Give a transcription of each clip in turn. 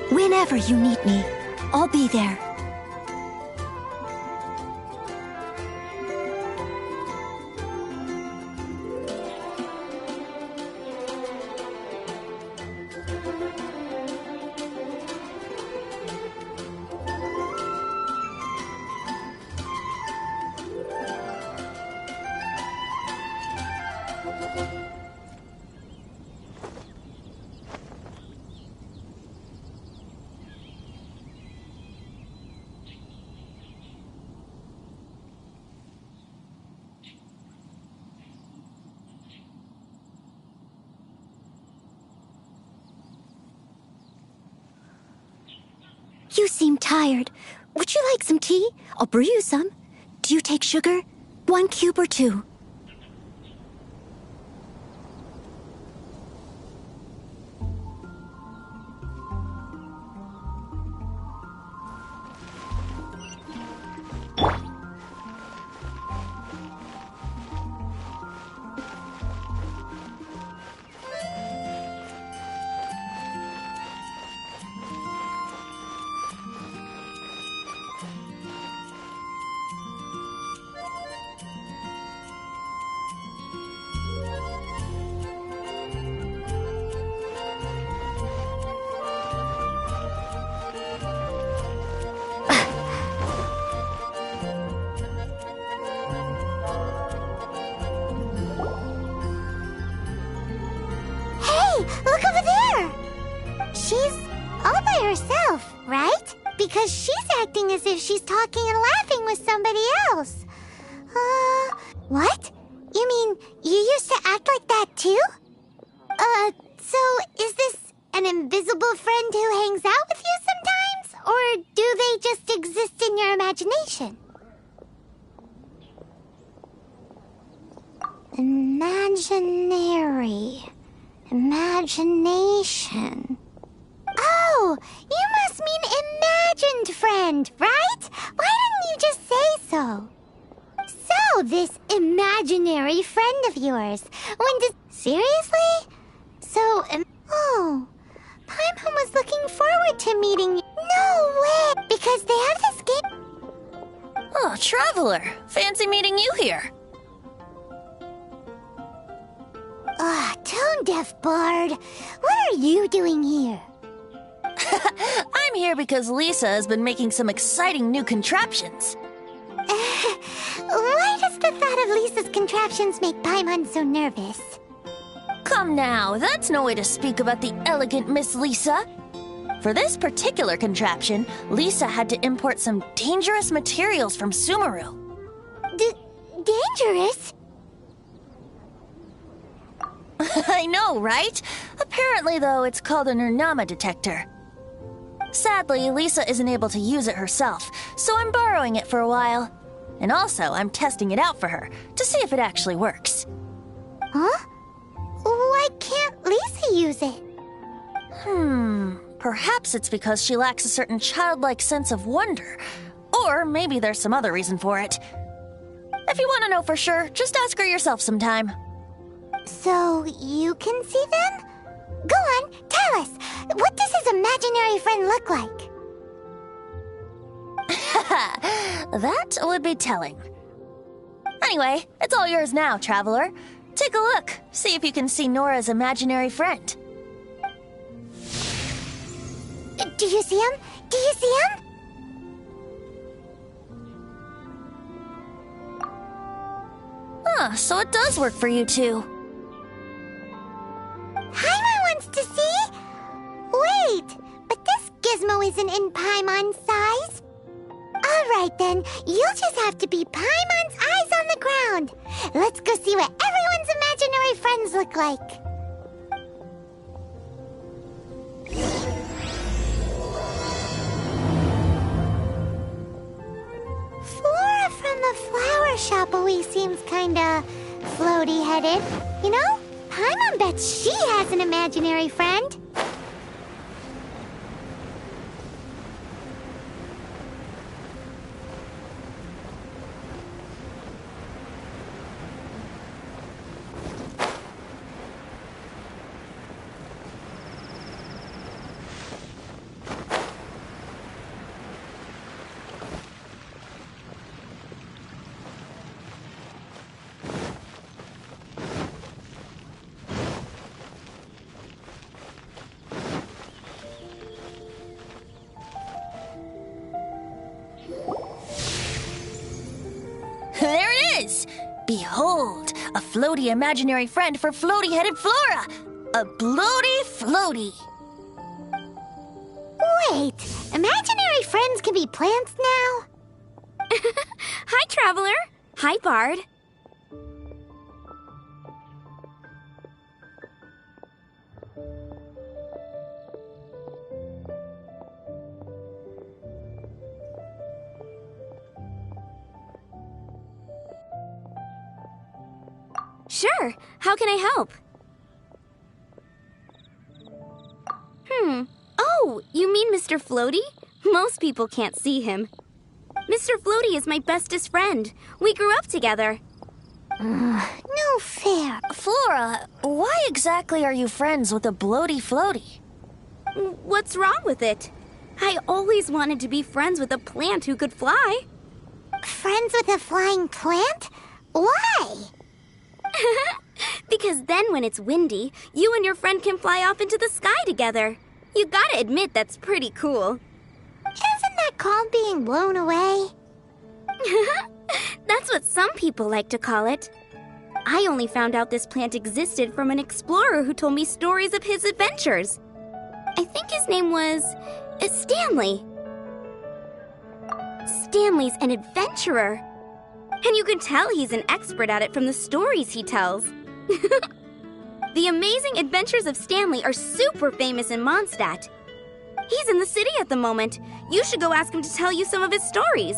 Whenever you need me, I'll be there. You seem tired. Would you like some tea? I'll brew you some. Do you take sugar? 1 cube or 2? Look over there! She's all by herself, right? Because she's acting as if she's talking and laughing with somebody else. What? You mean you used to act like that too? So is this an invisible friend who hangs out with you sometimes? Or do they just exist in your imagination? Imagination. Oh, you must mean imagined friend, right? Why didn't you just say so? So, this imaginary friend of yours, seriously? So, oh, Paimon was looking forward to meeting you. No way! Because they have this game. Oh, Traveler! Fancy meeting you here. Tone-deaf bard. What are you doing here? I'm here because Lisa has been making some exciting new contraptions. Why does the thought of Lisa's contraptions make Paimon so nervous? Come now, that's no way to speak about the elegant Miss Lisa. For this particular contraption, Lisa had to import some dangerous materials from Sumeru. Dangerous? I know, right? Apparently, though, it's called an Urnama detector. Sadly, Lisa isn't able to use it herself, so I'm borrowing it for a while. And also, I'm testing it out for her, to see if it actually works. Huh? Why can't Lisa use it? Perhaps it's because she lacks a certain childlike sense of wonder. Or maybe there's some other reason for it. If you want to know for sure, just ask her yourself sometime. So, you can see them? Go on, tell us. What does his imaginary friend look like? That would be telling. Anyway, it's all yours now, Traveler. Take a look. See if you can see Nora's imaginary friend. Do you see him? Do you see him? So it does work for you two. Paimon wants to see? Wait, but this gizmo isn't in Paimon's size. Alright then, you'll just have to be Paimon's eyes on the ground. Let's go see what everyone's imaginary friends look like. Flora from the flower shop always seems kinda floaty-headed. You know, Paimon bets she has an imaginary friend. There it is! Behold, a floaty imaginary friend for floaty-headed Flora! A bloaty floaty! Wait, imaginary friends can be plants now? Hi, Traveler. Hi, Bard. Sure. How can I help? Oh, you mean Mr. Floaty? Most people can't see him. Mr. Floaty is my bestest friend. We grew up together. No fair. Flora, why exactly are you friends with a bloaty floaty? What's wrong with it? I always wanted to be friends with a plant who could fly. Friends with a flying plant? Why? Because then when it's windy, you and your friend can fly off into the sky together. You gotta admit that's pretty cool. Isn't that called being blown away? That's what some people like to call it. I only found out this plant existed from an explorer who told me stories of his adventures. I think his name was Stanley. Stanley's an adventurer. And you can tell he's an expert at it from the stories he tells. The Amazing Adventures of Stanley are super famous in Mondstadt. He's in the city at the moment. You should go ask him to tell you some of his stories.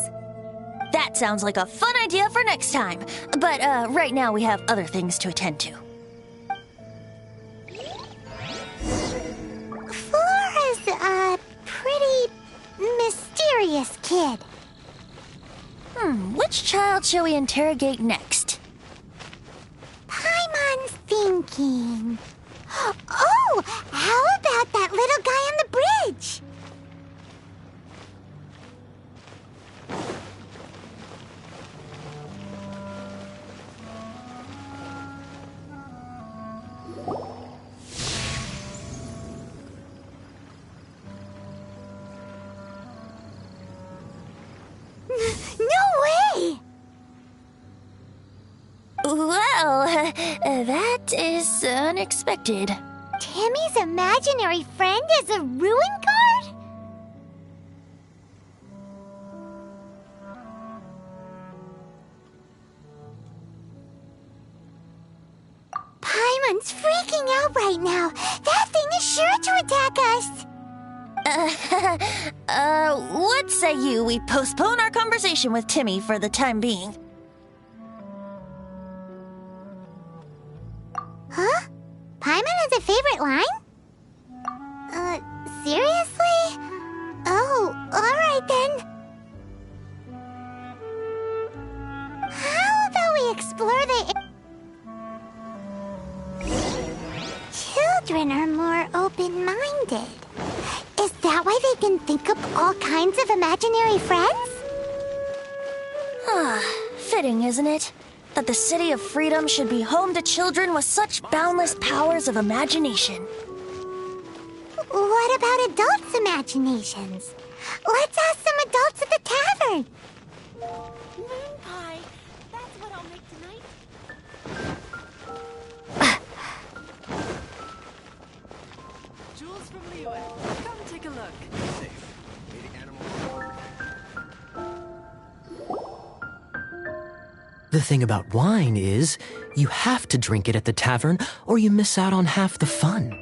That sounds like a fun idea for next time. But right now we have other things to attend to. Flora's a pretty mysterious kid. Which child shall we interrogate next? Paimon's thinking. Oh, how about that little guy on the bridge? No way! That is unexpected. Timmy's imaginary friend is a ruin guard? Paimon's freaking out right now. That thing is sure to attack us. What say we postpone our conversation with Timmy for the time being? Huh? Paimon has a favorite line? Seriously? Oh, alright then. How about we explore the... Children are more open-minded. Is that why they can think up all kinds of imaginary friends? Fitting, isn't it? That the City of Freedom should be home to children with such boundless powers of imagination. What about adults' imaginations? Let's ask some adults at the tavern. Moon pie. That's what I'll make tonight. Jules from Liyue. Come take a look. The thing about wine is, you have to drink it at the tavern or you miss out on half the fun.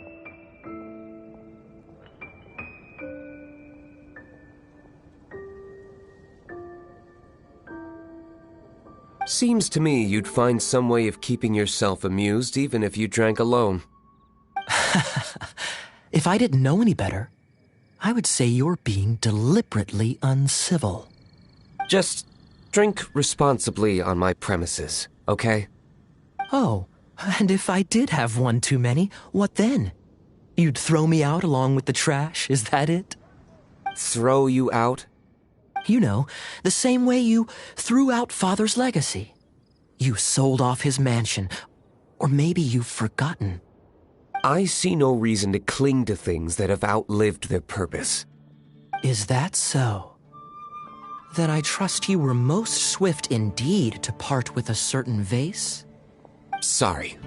Seems to me you'd find some way of keeping yourself amused even if you drank alone. If I didn't know any better, I would say you're being deliberately uncivil. Just drink responsibly on my premises, okay? Oh, and if I did have one too many, what then? You'd throw me out along with the trash, is that it? Throw you out? You know, the same way you threw out Father's legacy. You sold off his mansion, or maybe you've forgotten. I see no reason to cling to things that have outlived their purpose. Is that so? Then I trust you were most swift indeed to part with a certain vase? Sorry,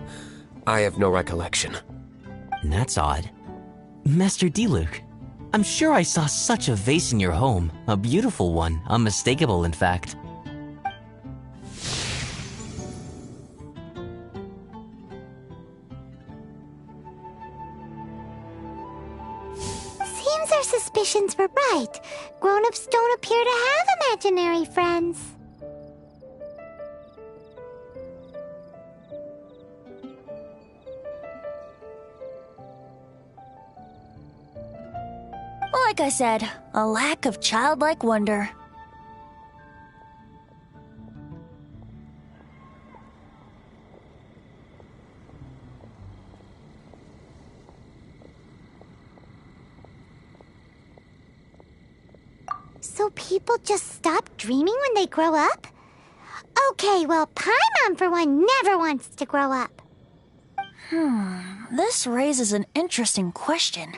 I have no recollection. That's odd. Master Diluc, I'm sure I saw such a vase in your home. A beautiful one, unmistakable in fact. Seems our suspicions were right. Grown-ups don't appear to have imaginary friends. Like I said, a lack of childlike wonder. So people just stop dreaming when they grow up? Okay, well, Paimon, for one, never wants to grow up. This raises an interesting question.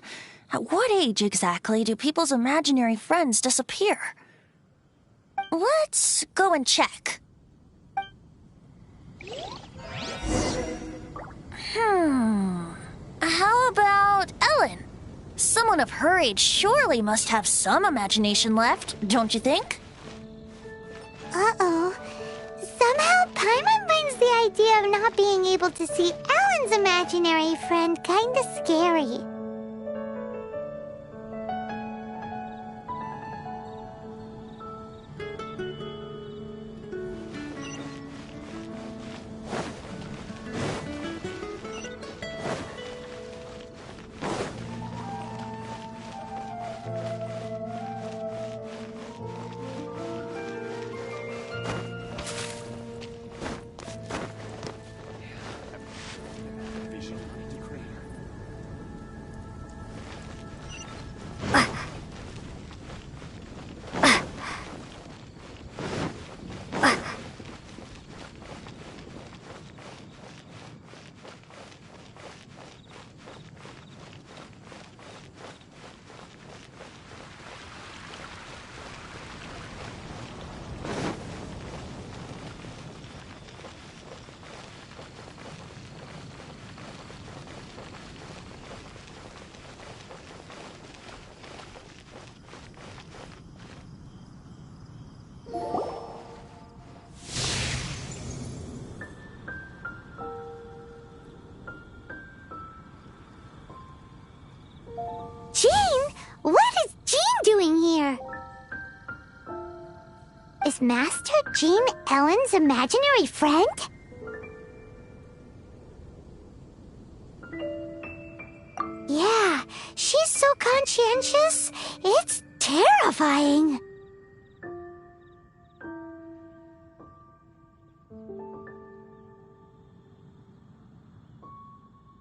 At what age exactly do people's imaginary friends disappear? Let's go and check. How about Ellen? Someone of her age surely must have some imagination left, don't you think? Uh-oh. Somehow, Paimon finds the idea of not being able to see Ellen's imaginary friend kinda scary. Is Master Jean Ellen's imaginary friend? Yeah, she's so conscientious. It's terrifying.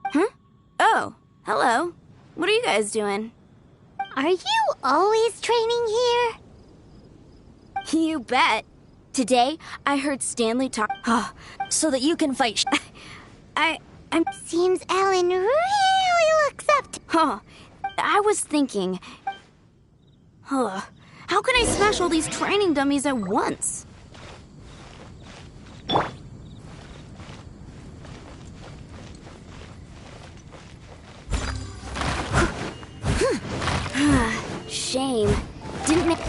Huh? Oh, hello. What are you guys doing? Are you always training here? You bet. Today, I heard Stanley talk. So that you can fight. I'm. Seems Ellen really looks up to... I was thinking. How can I smash all these training dummies at once? Shame. Didn't make.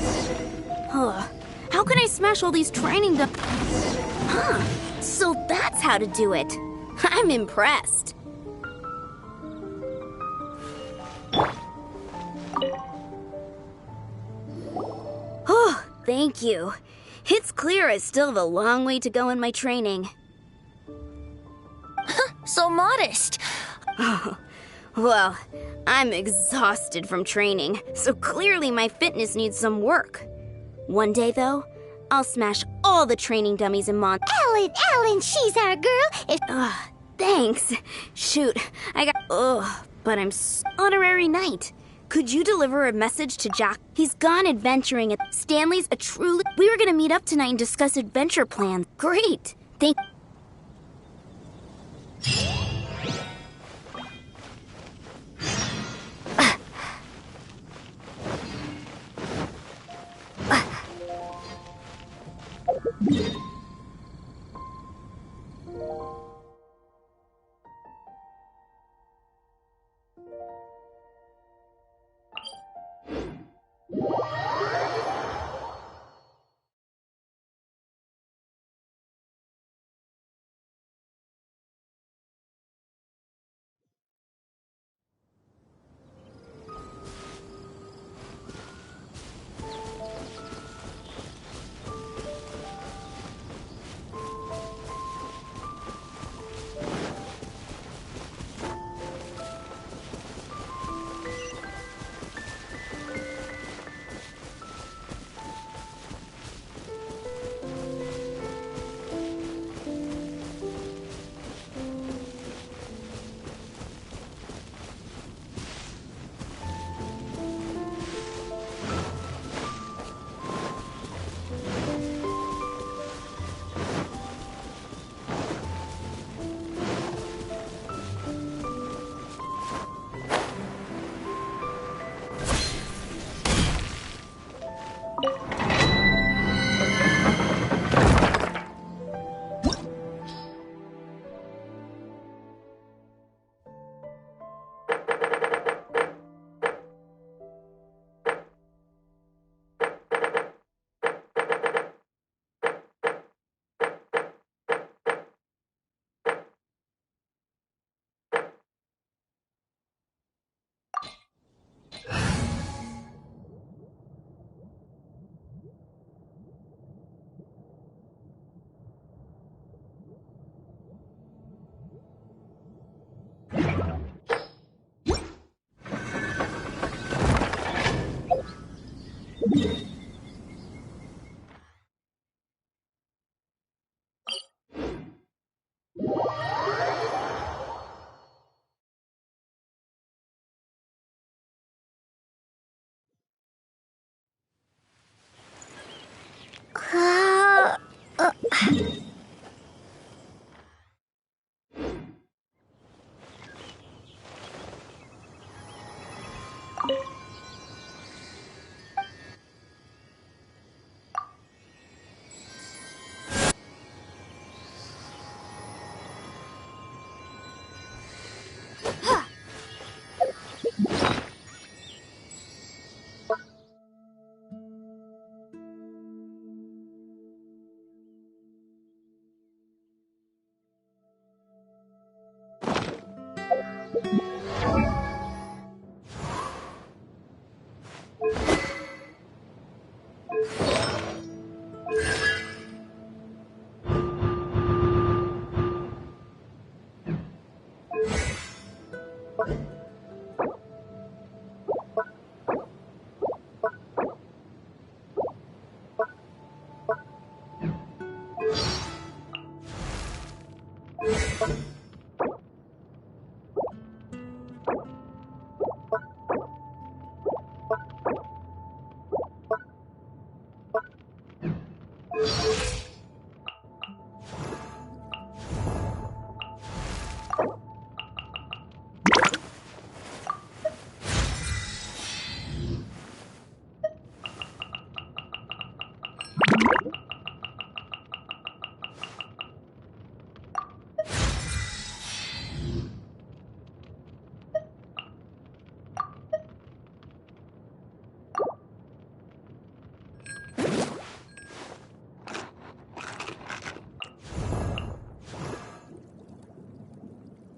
How can I smash all these training dummies? So that's how to do it. I'm impressed. Oh, thank you. It's clear I still have a long way to go in my training. So modest. Well, I'm exhausted from training, so clearly my fitness needs some work. One day, though, I'll smash all the training dummies in Ellen, she's our girl. Thanks. Shoot, I got... but I'm honorary knight. Could you deliver a message to Jack? He's gone adventuring. Stanley's a truly... We were gonna meet up tonight and discuss adventure plans. Great. Thank...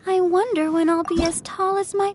I wonder when I'll be as tall as my...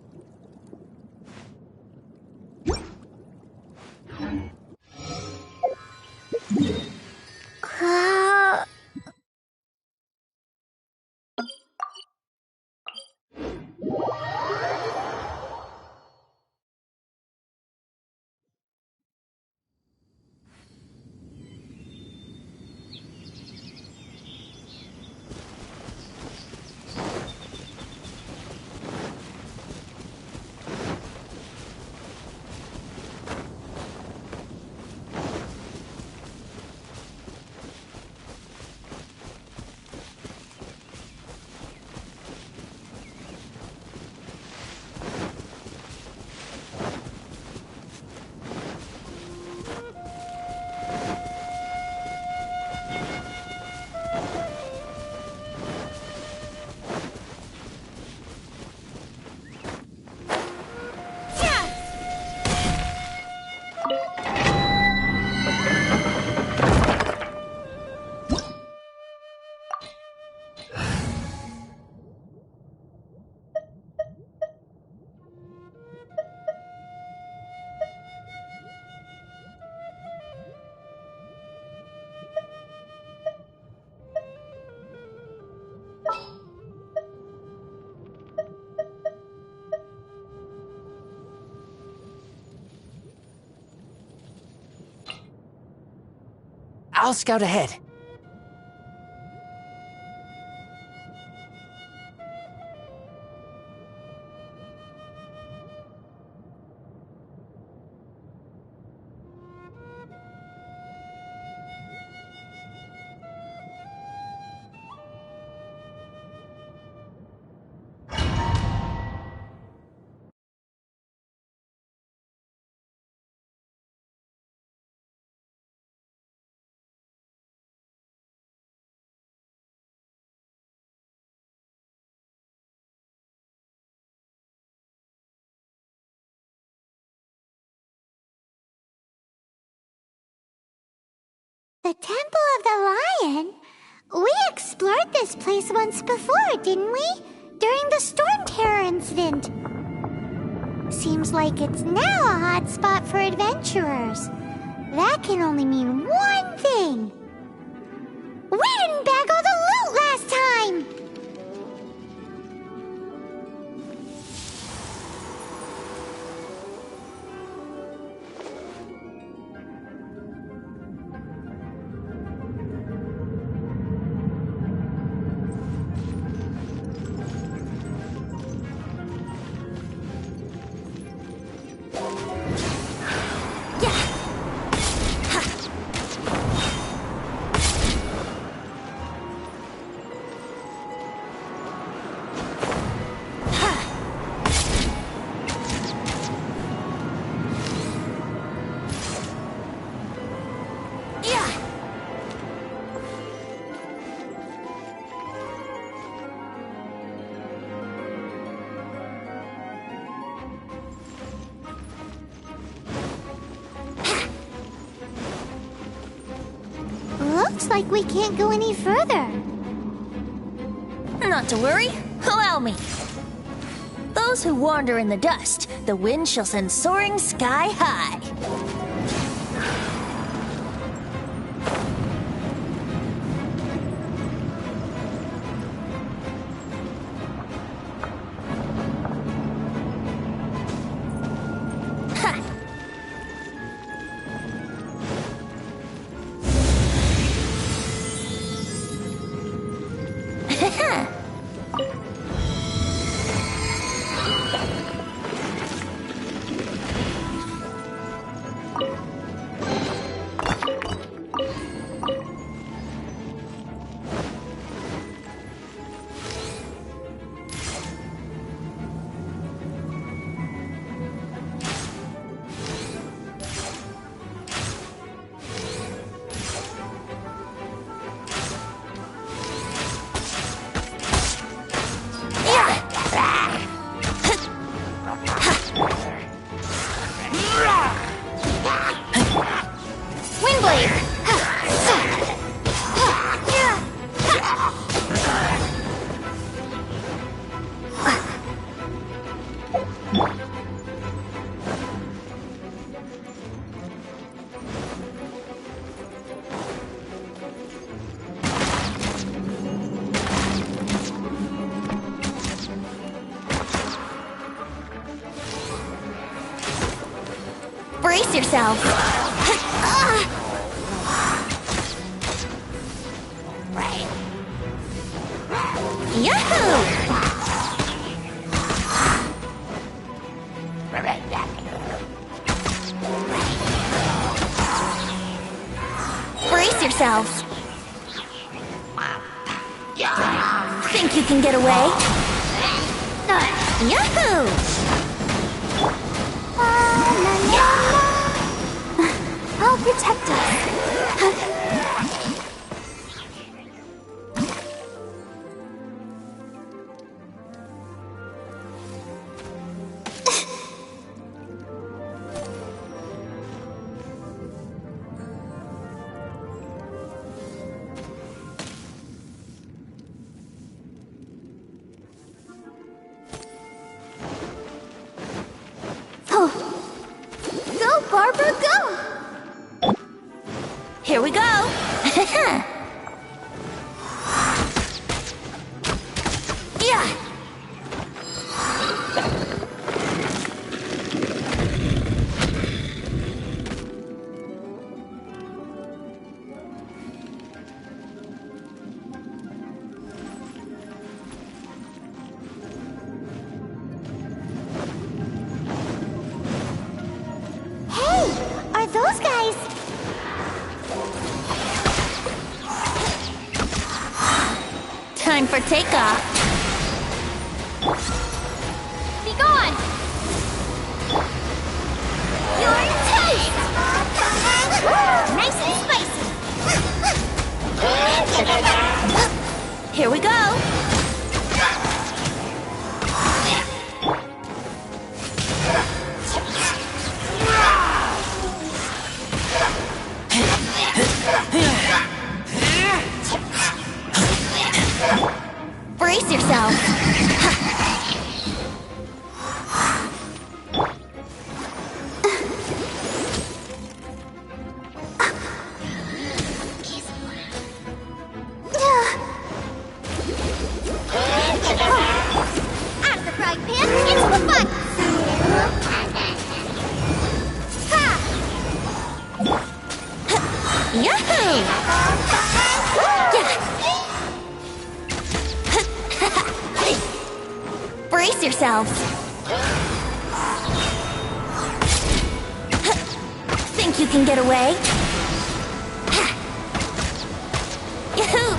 I'll scout ahead. The Temple of the Lion? We explored this place once before, didn't we? During the Storm Terror incident. Seems like it's now a hot spot for adventurers. That can only mean one thing. We didn't bag all the loot last time! Looks like we can't go any further. Not to worry. Allow me. Those who wander in the dust, the wind shall send soaring sky high. Brace yourself. Yahoo! Brace yourselves. Think you can get away? Yahoo! I'll protect us. Go, Barbara, go! Here we go! Yeah! Are those guys? Time for takeoff. Be gone! You're taste! Nice and spicy! Here we go! Brace yourself. Out of the frying pan, into the fun! Yahoo! Brace yourselves. Think you can get away? Yahoo!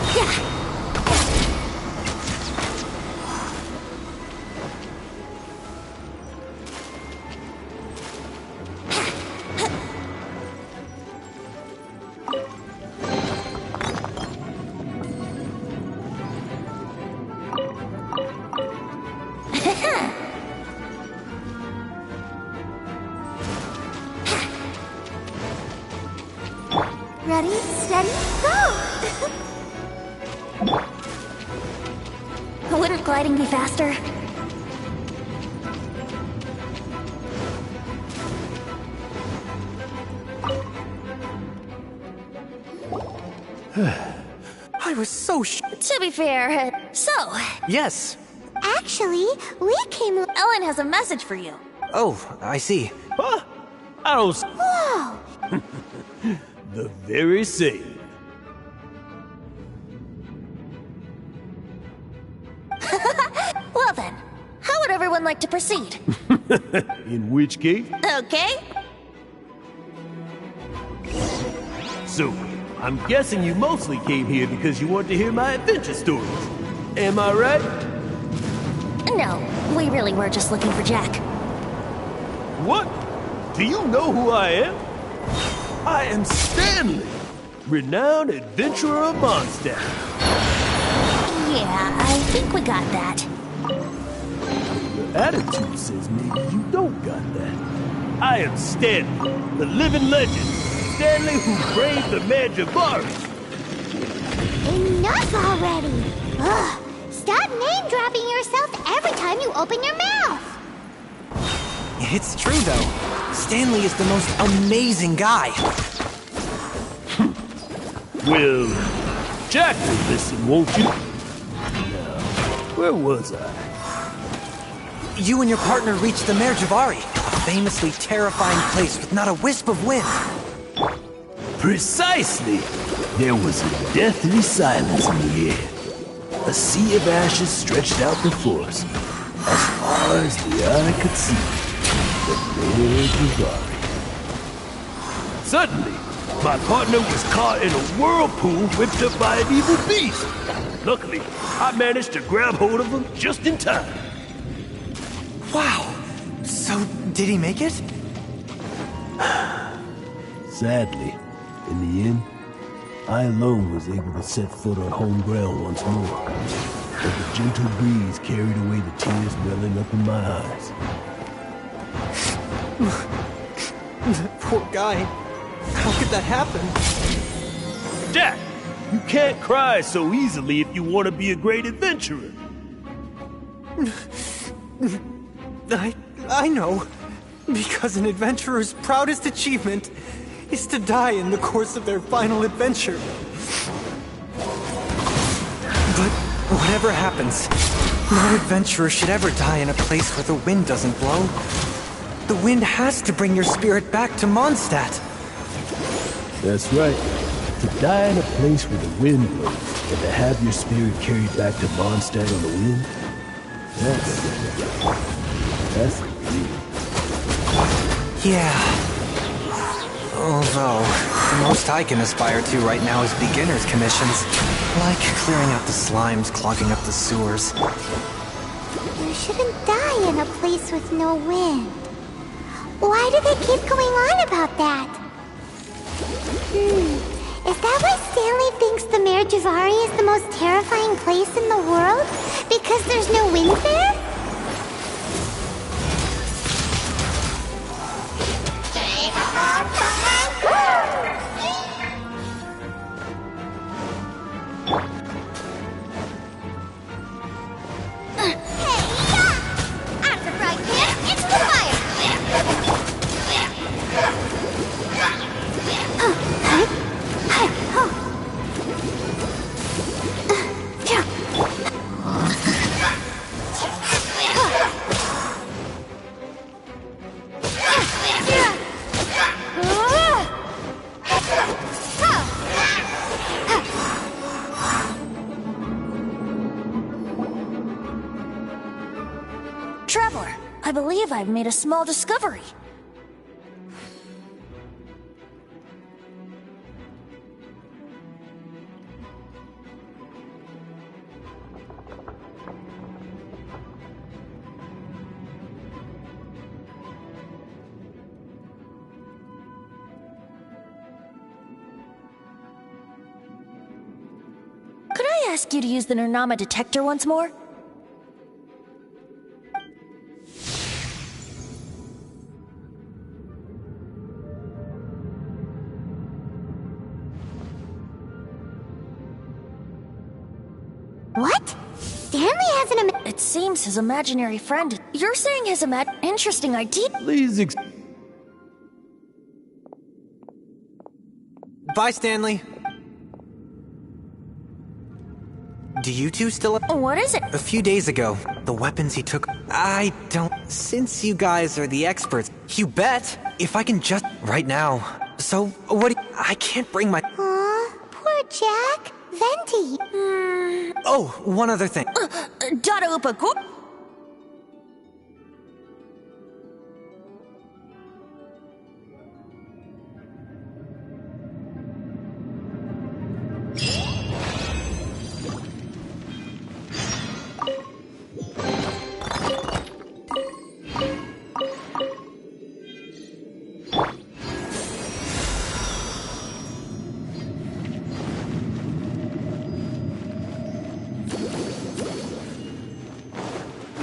Ready, steady, go! Wouldn't gliding be faster? I was so To be fair, so, Yes. Actually, we came... Ellen has a message for you. Oh, I see. Huh? I don't... Whoa! The very same. Well then, how would everyone like to proceed? In which case, Okay? so, I'm guessing you mostly came here because you want to hear my adventure stories. Am I right? No, we really were just looking for Jack. What? Do you know who I am? I am Stanley, renowned adventurer of Mondstadt. Yeah, I think we got that. Your attitude says maybe you don't got that. I am Stanley, the living legend. Stanley who braved the Magivari. Enough already! Ugh. Stop name-dropping yourself every time you open your mouth! It's true, though. Stanley is the most amazing guy. Well, Jack will listen, won't you? Now, where was I? You and your partner reached the Merjavari, a famously terrifying place with not a wisp of wind. Precisely! There was a deathly silence in the air. A sea of ashes stretched out before us, as far as the eye could see. The Merjavari. Suddenly, my partner was caught in a whirlpool whipped up by an evil beast. Luckily, I managed to grab hold of him just in time. Wow. So, did he make it? Sadly, in the end, I alone was able to set foot on home ground once more. But the gentle breeze carried away the tears welling up in my eyes. Poor guy. How could that happen? Jack, you can't cry so easily if you want to be a great adventurer. I know. Because an adventurer's proudest achievement is to die in the course of their final adventure. But whatever happens, no adventurer should ever die in a place where the wind doesn't blow. The wind has to bring your spirit back to Mondstadt. That's right. To die in a place where the wind blows, and to have your spirit carried back to Mondstadt on the wind, that's the dream. Yeah. Although, the most I can aspire to right now is beginner's commissions. Like clearing out the slimes clogging up the sewers. You shouldn't die in a place with no wind. Why do they keep going on about that? Is that why Stanley thinks the Merjavari is the most terrifying place in the world? Because there's no wind there? Traveler, I believe I've made a small discovery. Could I ask you to use the Nernama detector once more? What? Stanley has an It seems his imaginary friend. You're saying his interesting idea. Please Bye, Stanley. Do you two still have... What is it? A few days ago, the weapons he took... I don't... Since you guys are the experts, you bet! If I can just... Right now. So, what do you... I can't bring my... Aw, poor Jack. Venti. Oh, one other thing. Dada Upa Gu-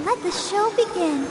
Let the show begin.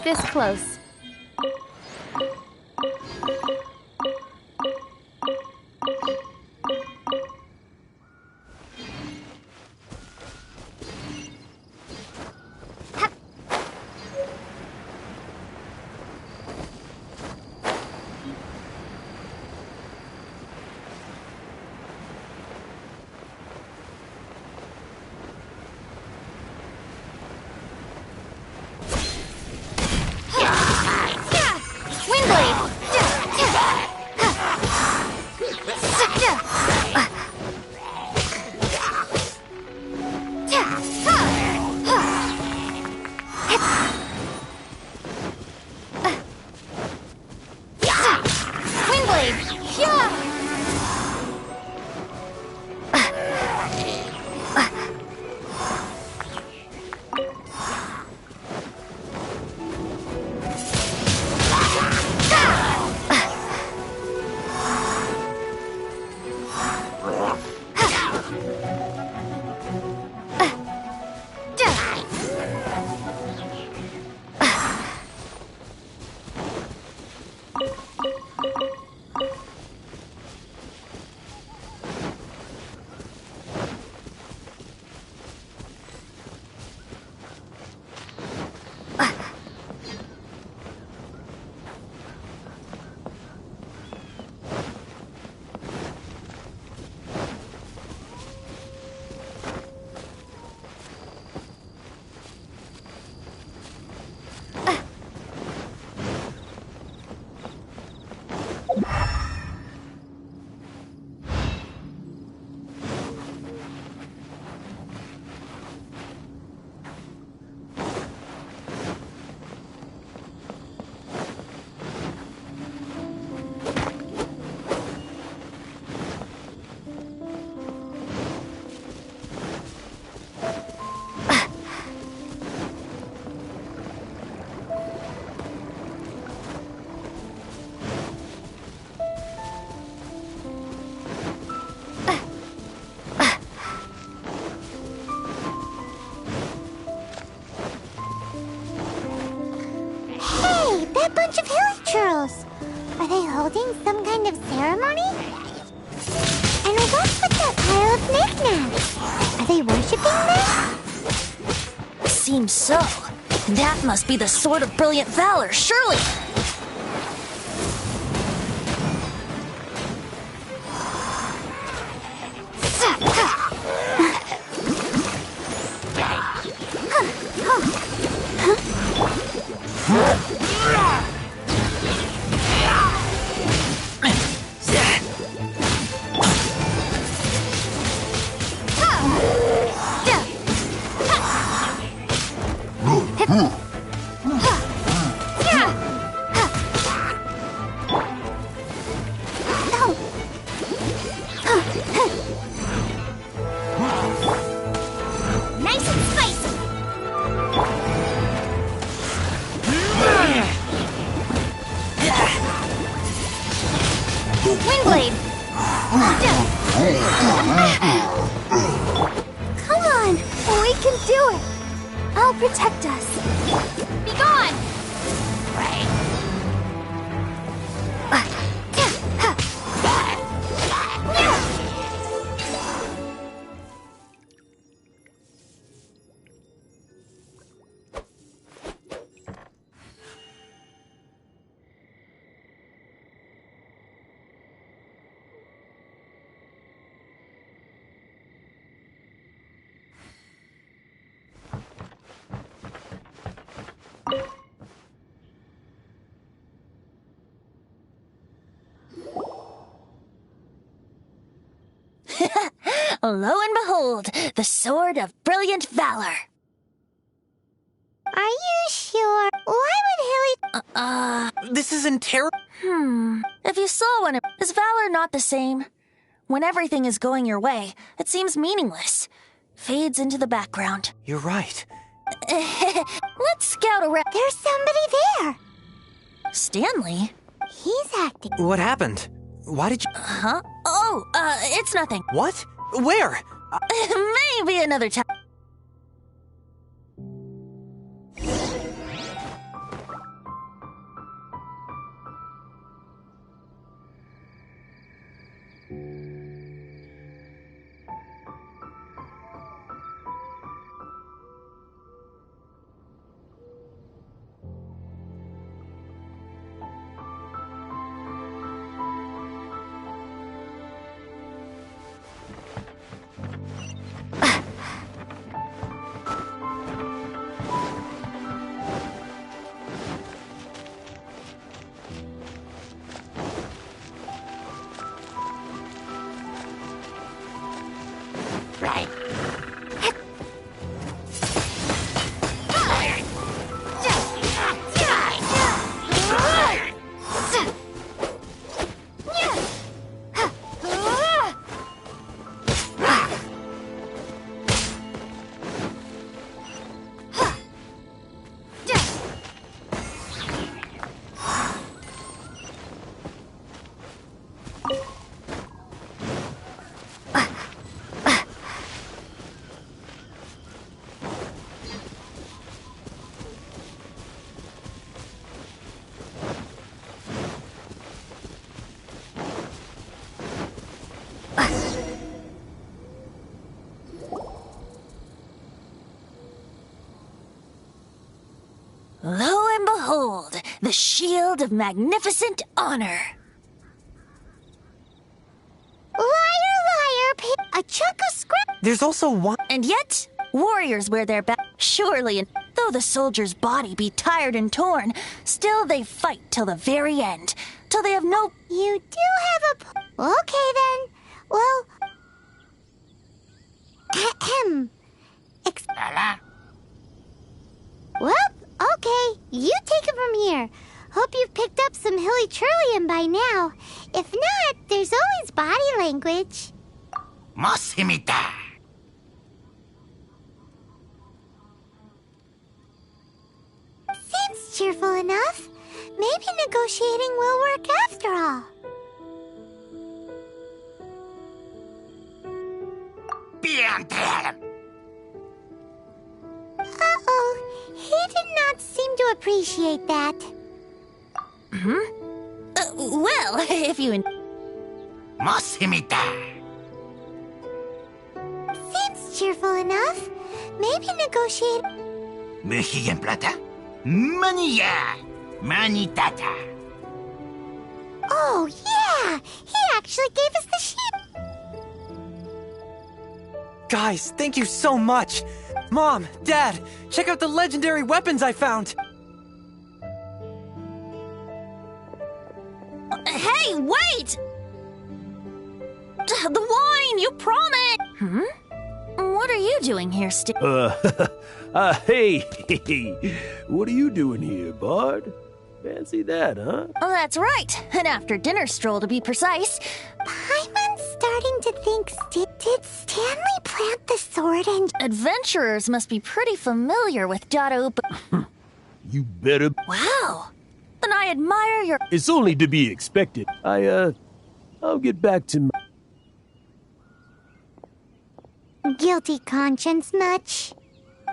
this close. That bunch of hilly churls! Are they holding some kind of ceremony? And what's with that pile of knickknacks? Are they worshipping them? Seems so. That must be the Sword of Brilliant Valor, surely! Nice and spicy! Windblade! Come on! We can do it! I'll protect us. Be gone! Lo and behold, the Sword of Brilliant Valor. Are you sure? Why would Hilly... This isn't terrible. If you saw one, is valor not the same? When everything is going your way, it seems meaningless. Fades into the background. You're right. Let's scout around. There's somebody there! Stanley? He's acting... What happened? Why did you... Huh? Oh, it's nothing. What? Where? Maybe another time. the shield of magnificent honor. Liar, a chunk of scrap. There's also one. And yet, warriors wear their surely, and though the soldier's body be tired and torn, still they fight till the very end, till they have no... You do have a okay, then. Well... Well, okay. You take it from here. Hope you've picked up some hilly trillium by now. If not, there's always body language. Mosimita. Seems cheerful enough. Maybe negotiating will work after all. Uh-oh. He did not seem to appreciate that. Well, if you... Mosimita. Seems cheerful enough. Maybe negotiate... Mexican plata? Manilla. Manitata. Oh, yeah! He actually gave us the sheep. Guys, thank you so much. Mom, Dad, check out the legendary weapons I found. Hey, wait! The wine, you promised! What are you doing here, Steve? Hey, what are you doing here, Bard? Fancy that, huh? Oh, that's right. An after-dinner stroll, to be precise. Paimon's starting to think, did Stanley plant the sword and... Adventurers must be pretty familiar with Dado... You better... Wow. Then I admire your... It's only to be expected. I'll get back to my... Guilty conscience much?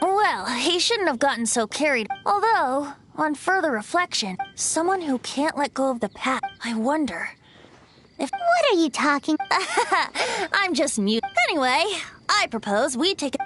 Well, he shouldn't have gotten so carried. Although, on further reflection, someone who can't let go of the past, I wonder if... What are you talking... I'm just mute. Anyway, I propose we take a...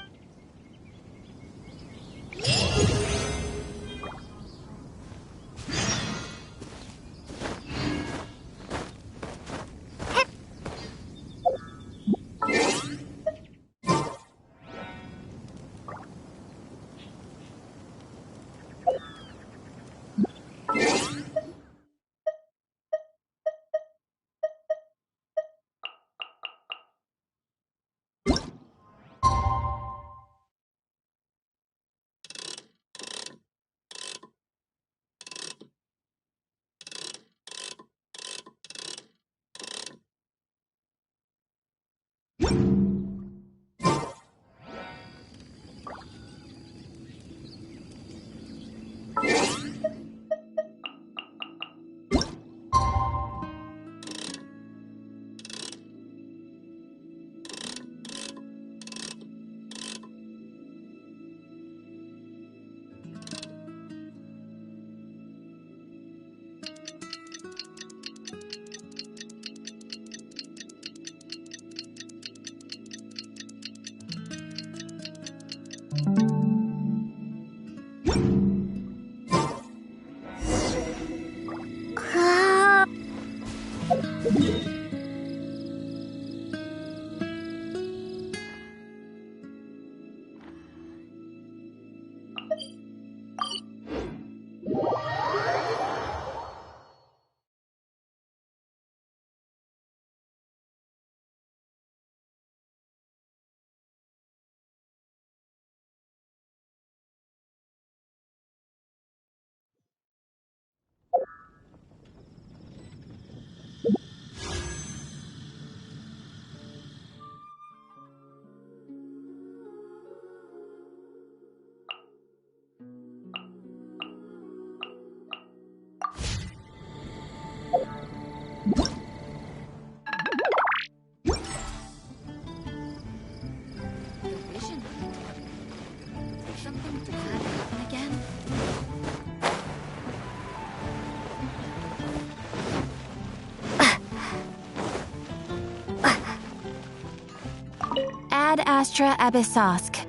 Ad Astra Abyssosk.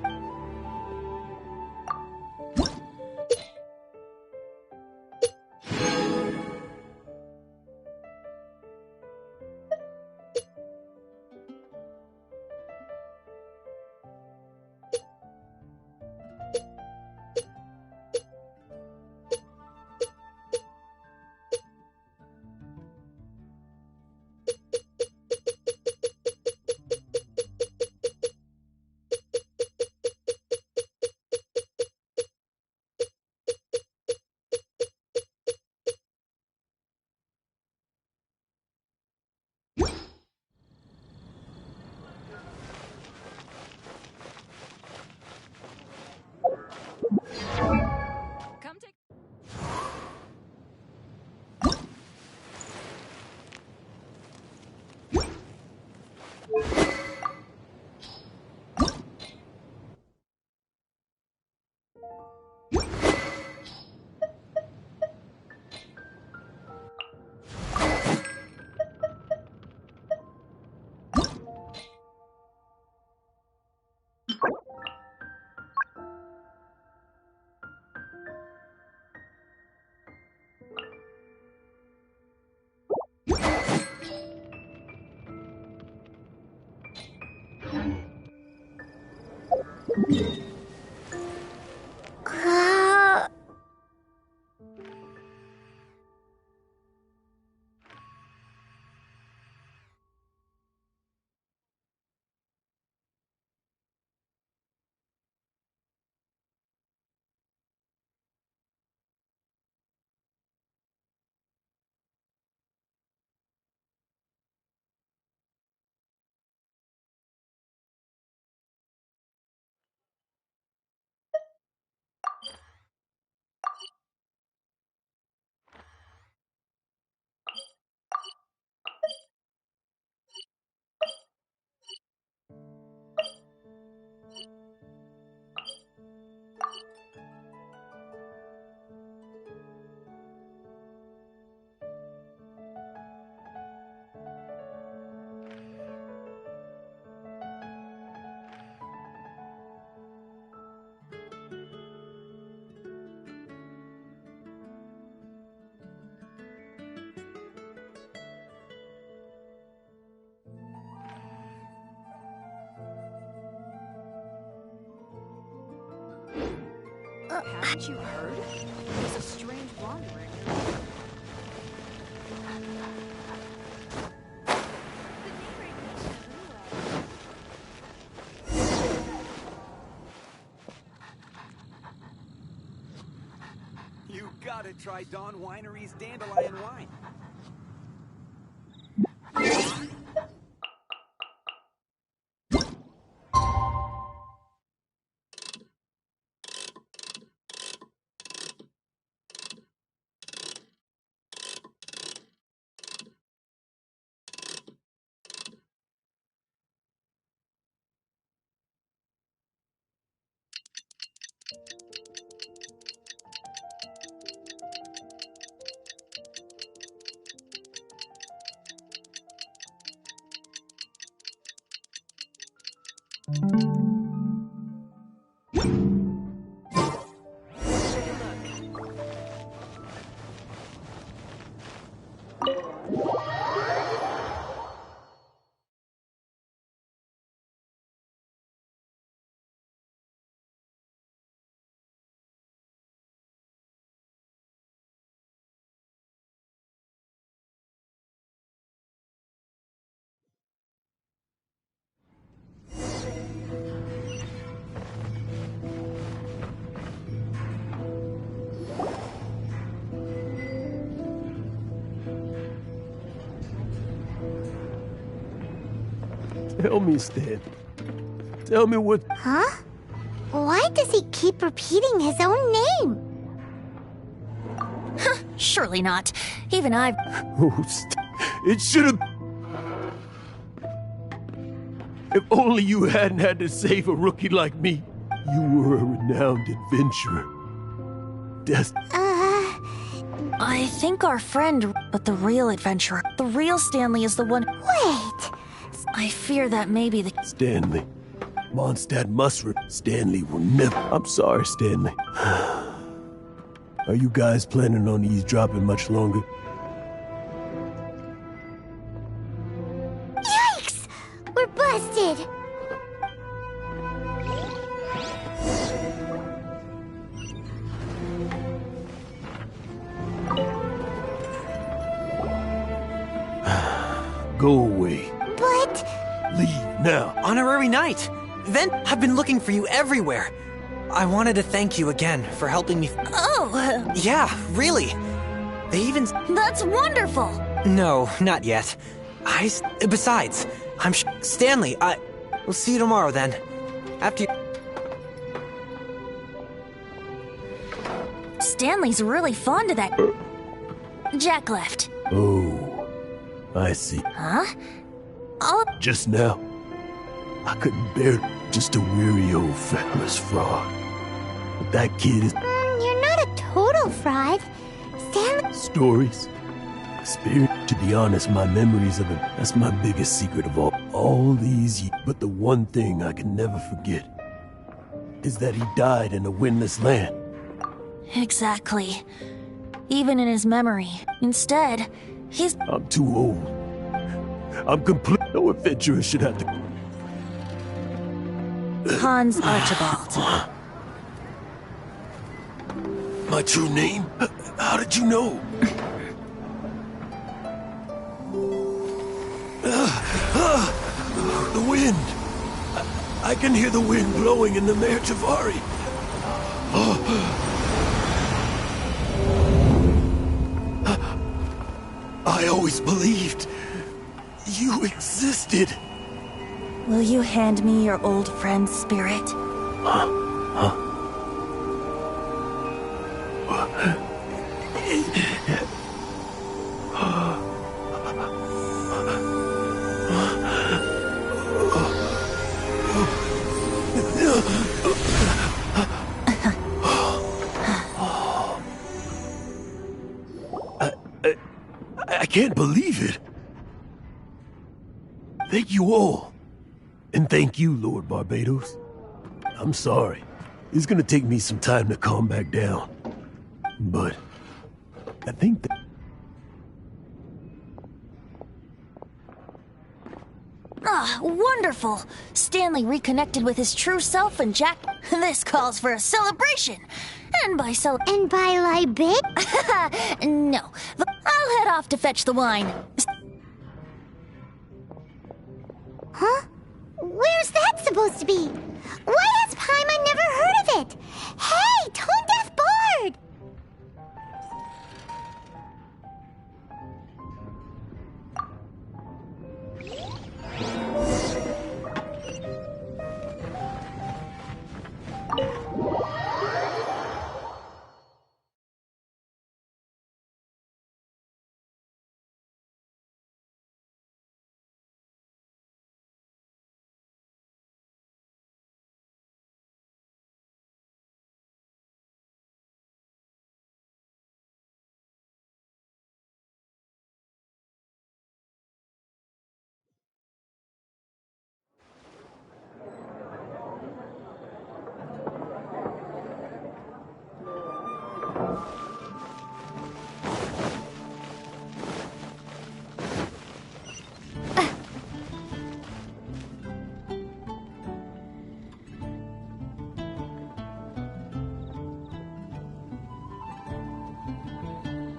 Haven't you heard? There's a strange wanderer near. You gotta try Dawn Winery's dandelion wine. Tell me, Stan. Tell me what... Huh? Why does he keep repeating his own name? Surely not. Even I've... Oh, it should have... If only you hadn't had to save a rookie like me. You were a renowned adventurer. I think our friend, but the real adventurer, the real Stanley is the one... Wait! I fear that may be the... Stanley. Mondstadt must Stanley will never... I'm sorry, Stanley. Are you guys planning on eavesdropping much longer? Yikes! We're busted! Go away. But... Leave now. Honorary Knight! Then I've been looking for you everywhere. I wanted to thank you again for helping me. Oh! Yeah, really. They even... That's wonderful! No, not yet. Besides, Stanley, we'll see you tomorrow then. After you... Stanley's really fond of that... Jack left. Oh, I see. Huh? Just now, I couldn't bear just a weary old feckless fraud. But that kid is... You're not a total fraud. Stanley... Stories. Experience. To be honest, my memories of him, that's my biggest secret of all these years. But the one thing I can never forget is that he died in a windless land. Exactly. Even in his memory. Instead, he's... I'm too old. I'm complete. No adventurer should have to... Hans Archibald. My true name? How did you know? The wind! I can hear the wind blowing in the Mare Javari. I always believed you existed. Will you hand me your old friend's spirit? I can't believe it. Thank you all. And thank you, Lord Barbados. I'm sorry. It's gonna take me some time to calm back down. But I think that... Ah, wonderful! Stanley reconnected with his true self and Jack... This calls for a celebration! And by libation? No. I'll head off to fetch the wine. Huh? Where's that supposed to be? Why has Paimon never heard of it? Hey, Tone Deaf Bard!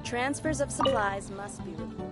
Transfers of supplies must be reported.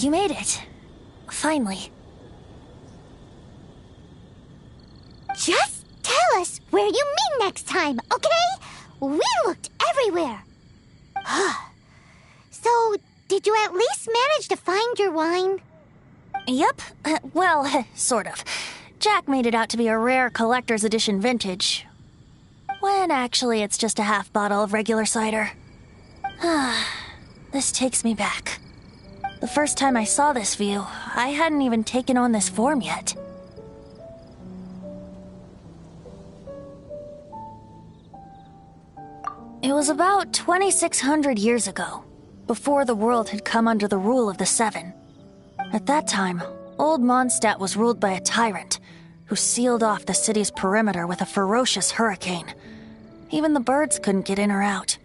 You made it. Finally. Just tell us where you meet next time, okay? We looked everywhere. So, did you at least manage to find your wine? Yep. Well, sort of. Jack made it out to be a rare collector's edition vintage. When actually it's just a half bottle of regular cider. This takes me back. The first time I saw this view, I hadn't even taken on this form yet. It was about 2,600 years ago, before the world had come under the rule of the Seven. At that time, old Mondstadt was ruled by a tyrant who sealed off the city's perimeter with a ferocious hurricane. Even the birds couldn't get in or out.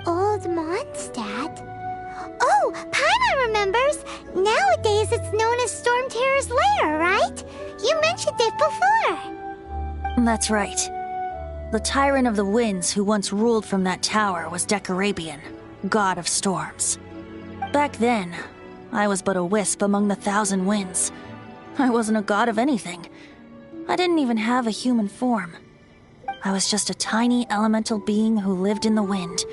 Old Mondstadt? Oh, Paimon remembers! Nowadays it's known as Storm Terror's lair, right? You mentioned it before. That's right. The Tyrant of the Winds who once ruled from that tower was Decarabian, god of storms. Back then, I was but a wisp among the 1,000 winds. I wasn't a god of anything. I didn't even have a human form. I was just a tiny elemental being who lived in the wind,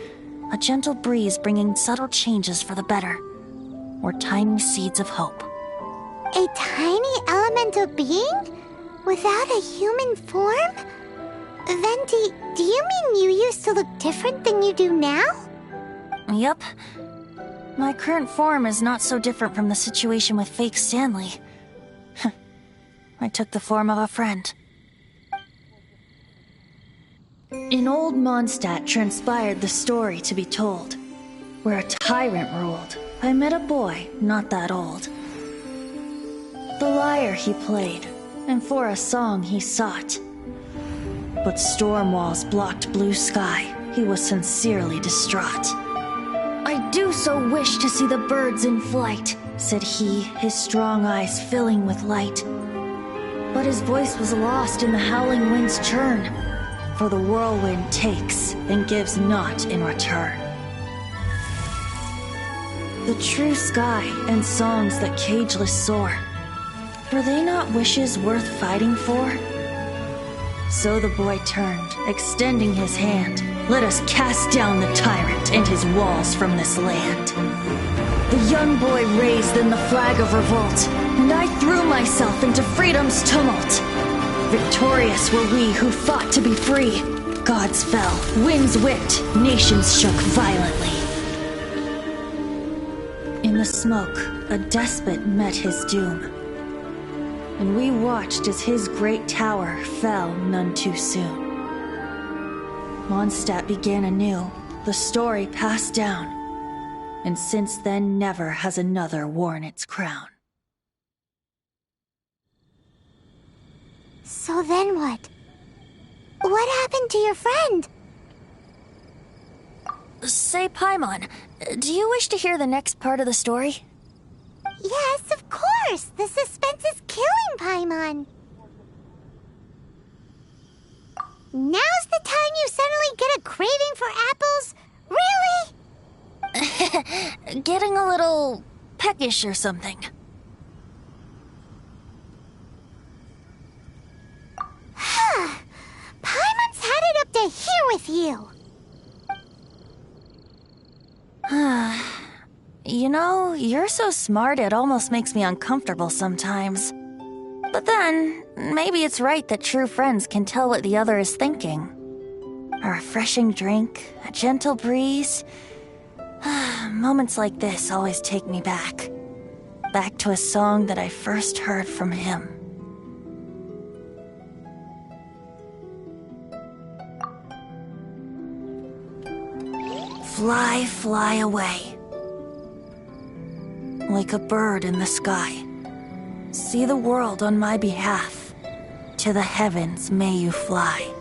a gentle breeze bringing subtle changes for the better, or tiny seeds of hope. A tiny elemental being? Without a human form? Venti, do you mean you used to look different than you do now? Yup. My current form is not so different from the situation with fake Stanley. I took the form of a friend. In old Mondstadt transpired the story to be told. Where a tyrant ruled, I met a boy not that old. The lyre he played, and for a song he sought. But storm walls blocked blue sky, he was sincerely distraught. I do so wish to see the birds in flight, said he, his strong eyes filling with light. But his voice was lost in the howling wind's churn, for the whirlwind takes and gives not in return. The true sky and songs that cageless soar, were they not wishes worth fighting for? So the boy turned, extending his hand. Let us cast down the tyrant and his walls from this land. The young boy raised then the flag of revolt, and I threw myself into freedom's tumult. Victorious were we who fought to be free. Gods fell, winds whipped, nations shook violently. In the smoke, a despot met his doom, and we watched as his great tower fell none too soon. Mondstadt began anew, the story passed down, and since then never has another worn its crown. So then what? What happened to your friend? Say, Paimon, do you wish to hear the next part of the story? Yes, of course! The suspense is killing, Paimon! Now's the time you suddenly get a craving for apples? getting a little peckish or something. Paimon's headed up to here with you. You know, you're so smart it almost makes me uncomfortable sometimes. But then, maybe it's right that true friends can tell what the other is thinking. A refreshing drink, a gentle breeze. Moments like this always take me back. Back to a song that I first heard from him. Fly, fly away. Like a bird in the sky. See the world on my behalf. To the heavens may you fly.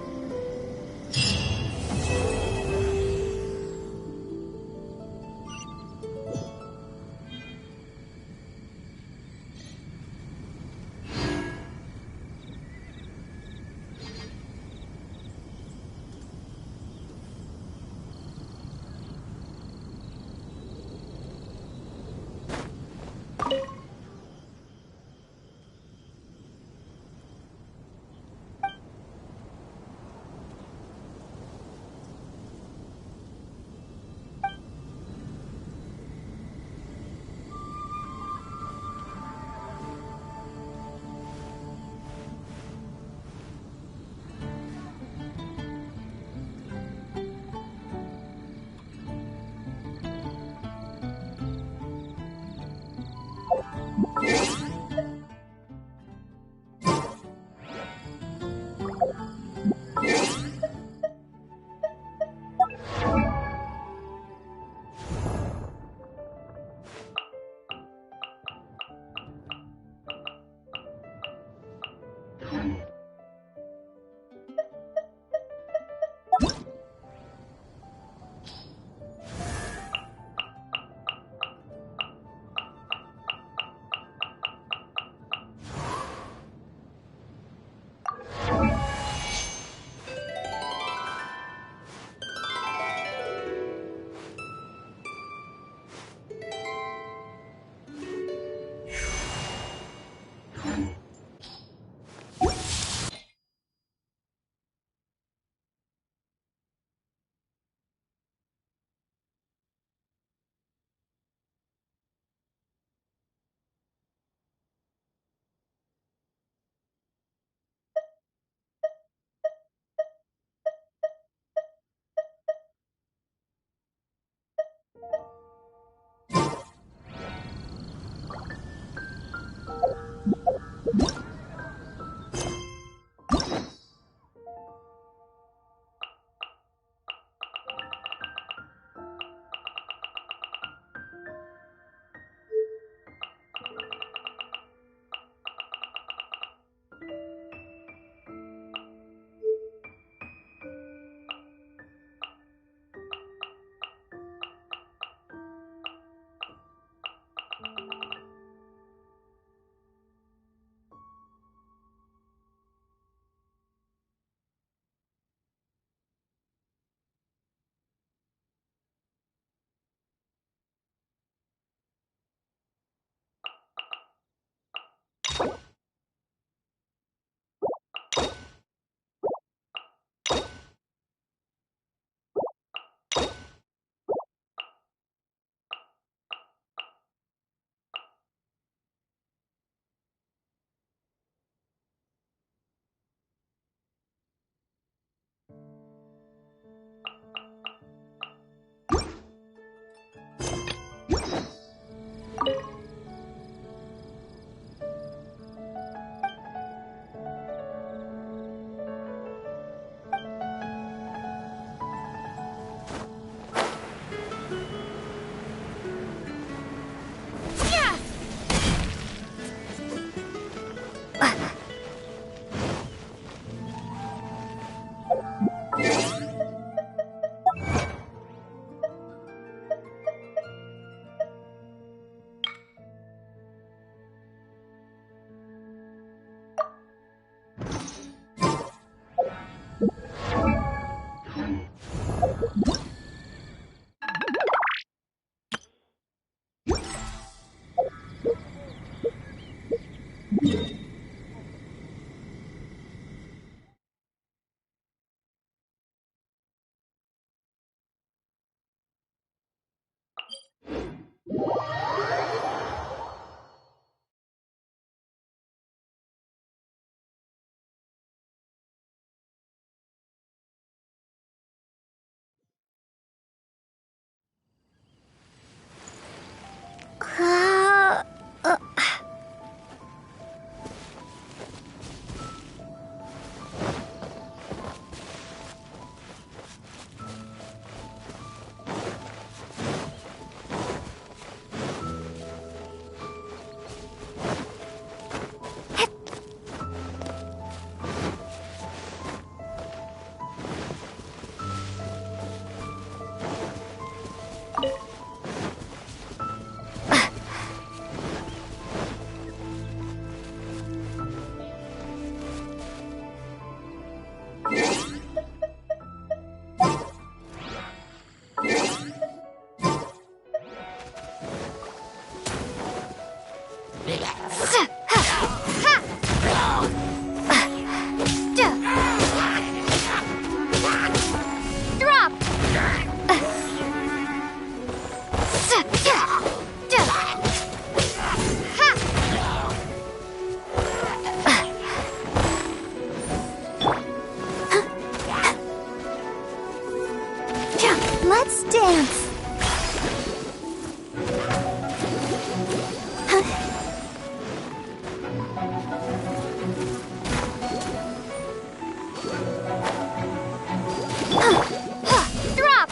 Let's dance. Drop.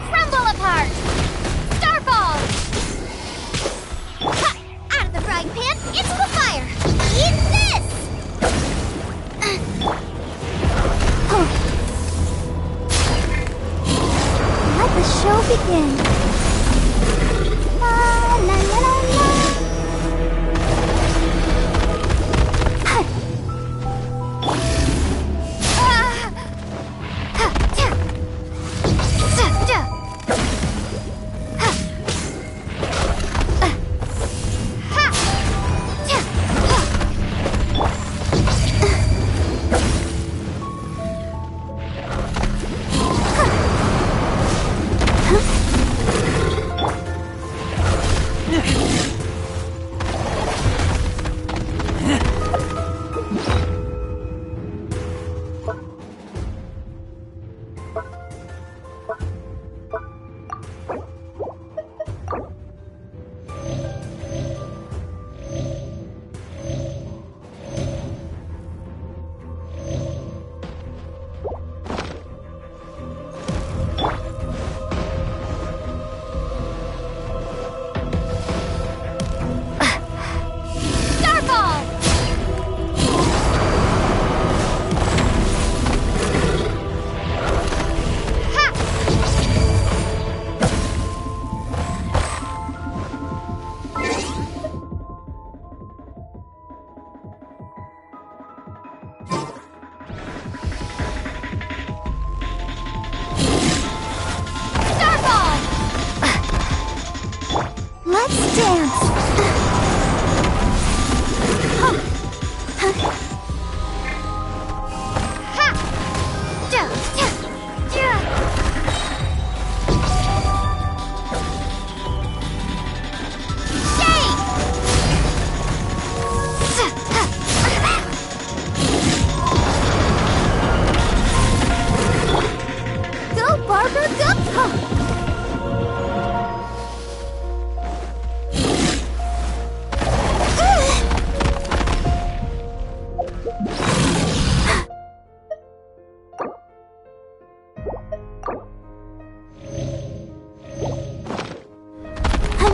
Crumble apart! Starfall! Ha! Out of the frying pan, into the fire! Eat this! Let the show begin.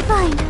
fine.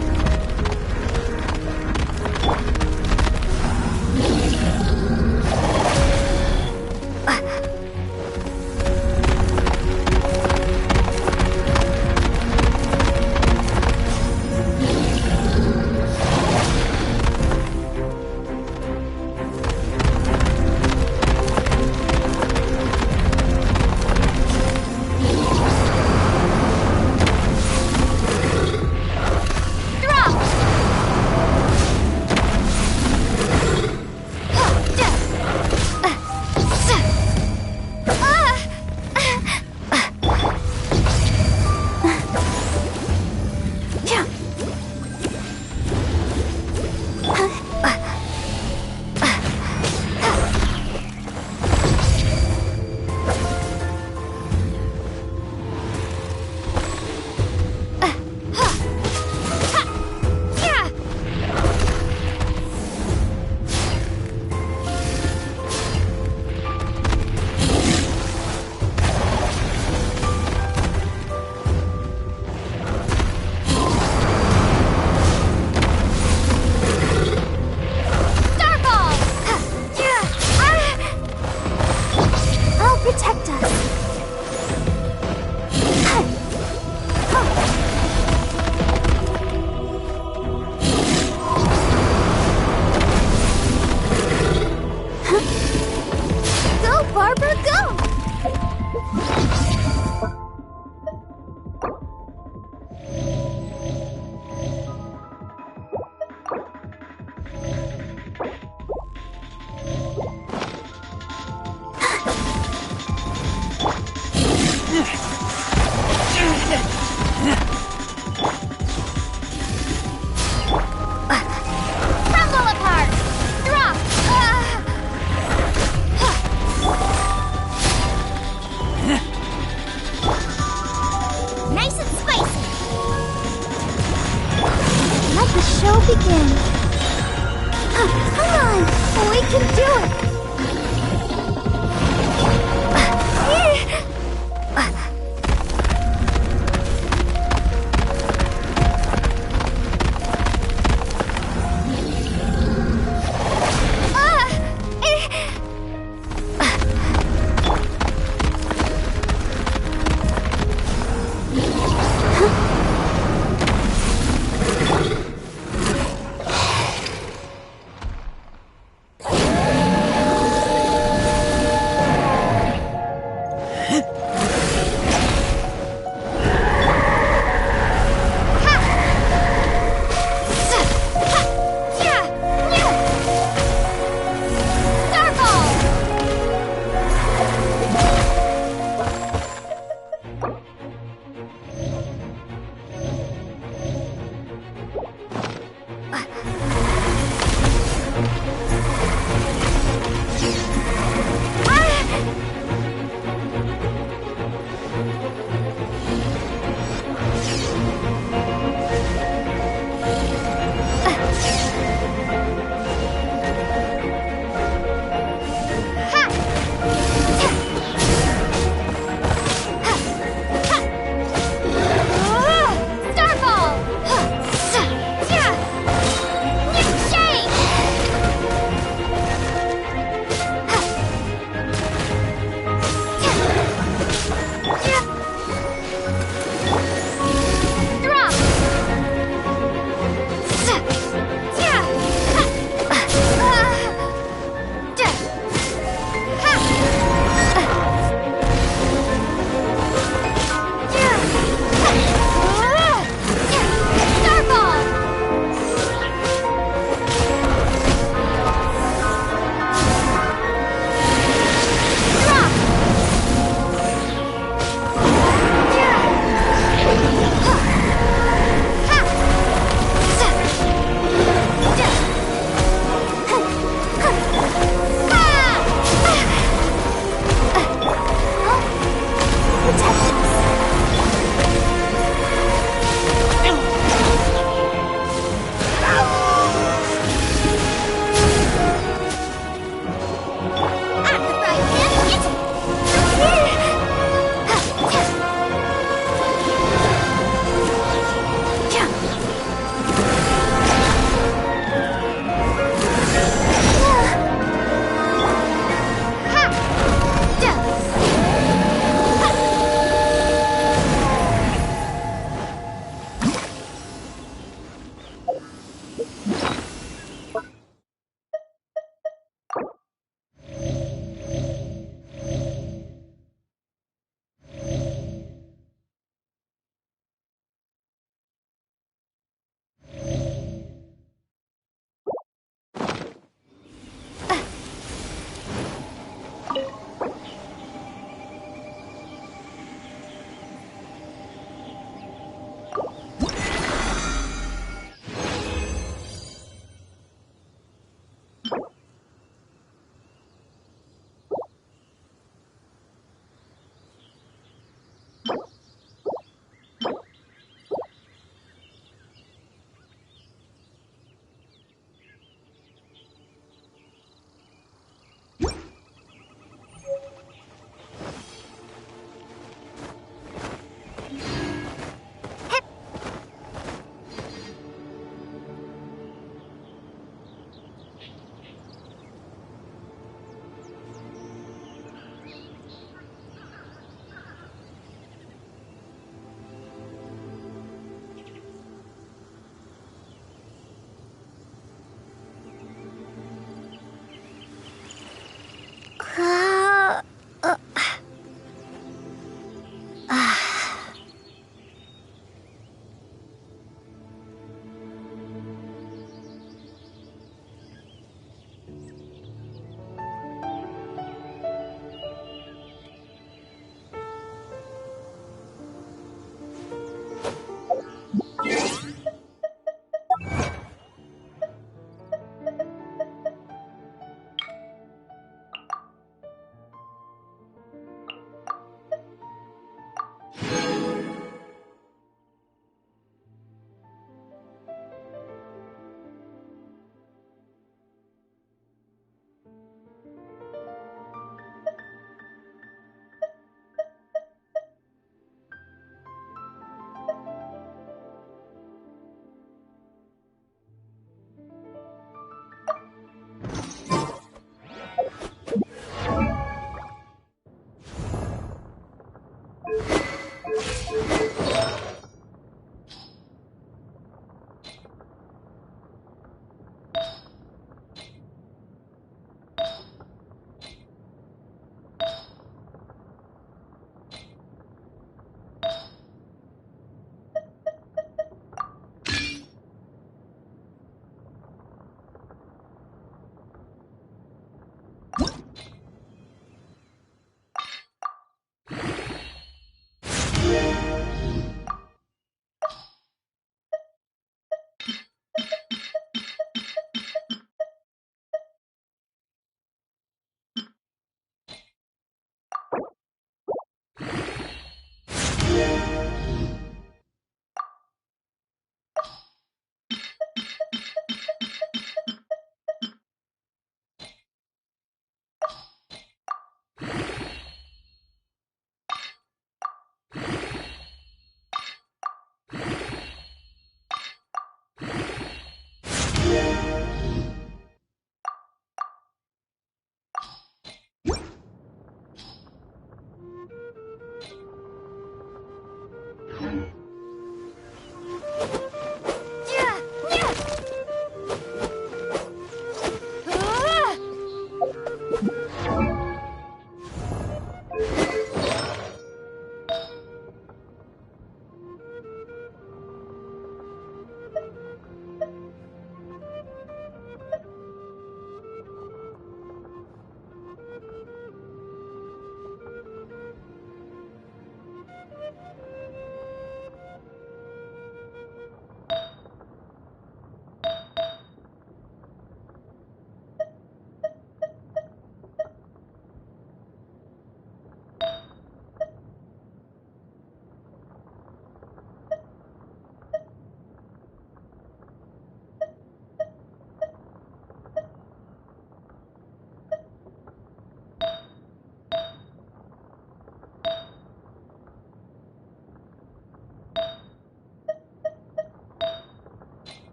Let the show begin. Come on, we can do it.